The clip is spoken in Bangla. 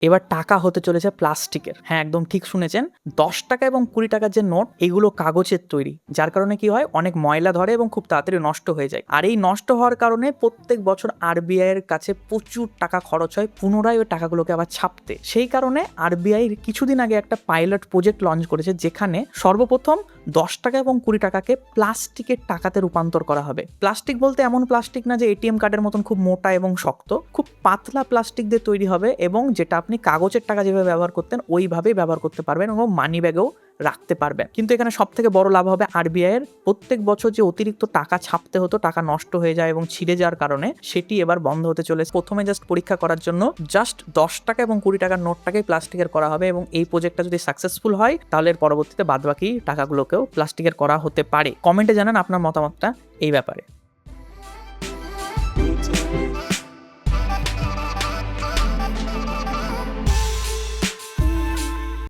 এবার টাকা হতে চলেছে প্লাস্টিকের। হ্যাঁ, একদম ঠিক শুনেছেন। 10 টাকা এবং 20 টাকার যে নোট, এগুলো কাগজের তৈরি, যার কারণে কি হয়, অনেক ময়লা ধরে এবং খুব তাড়াতাড়ি নষ্ট হয়ে যায়। আর এই নষ্ট হওয়ার কারণে প্রত্যেক বছর আরবিআই এর কাছে প্রচুর টাকা খরচ হয় পুনরায় ওই টাকাগুলোকে আবার ছাপতে। সেই কারণে আরবিআই কিছুদিন আগে একটা পাইলট প্রজেক্ট লঞ্চ করেছে, যেখানে সর্বপ্রথম 10 টাকা এবং 20 টাকাকে প্লাস্টিকের টাকাতে রূপান্তর করা হবে। প্লাস্টিক বলতে এমন প্লাস্টিক না যে এটিএম কার্ডের মতন খুব মোটা এবং শক্ত, খুব পাতলা প্লাস্টিক দিয়ে তৈরি হবে, এবং যেটা আপনি কাগজের টাকা যেভাবে ব্যবহার করতেন ওইভাবেই ব্যবহার করতে পারবেন এবং মানি ব্যাগেও রাখতে পারবেন। কিন্তু এখানে সব থেকে বড় লাভ হবে আরবিআই এর। প্রত্যেক বছর যে অতিরিক্ত টাকা ছাপতে হতো, টাকা নষ্ট হয়ে যায় এবং ছিঁড়ে যাওয়ার কারণে, সেটি এবার বন্ধ হতে চলেছে। প্রথমে জাস্ট পরীক্ষা করার জন্য জাস্ট 10 টাকা এবং 20 টাকার নোটটাকেই প্লাস্টিকের করা হবে, এবং এই প্রজেক্টটা যদি সাকসেসফুল হয় তাহলে এর পরবর্তীতে বাদবাকি টাকাগুলোকেও প্লাস্টিকের করা হতে পারে। কমেন্টে জানান আপনার মতামতটা এই ব্যাপারে।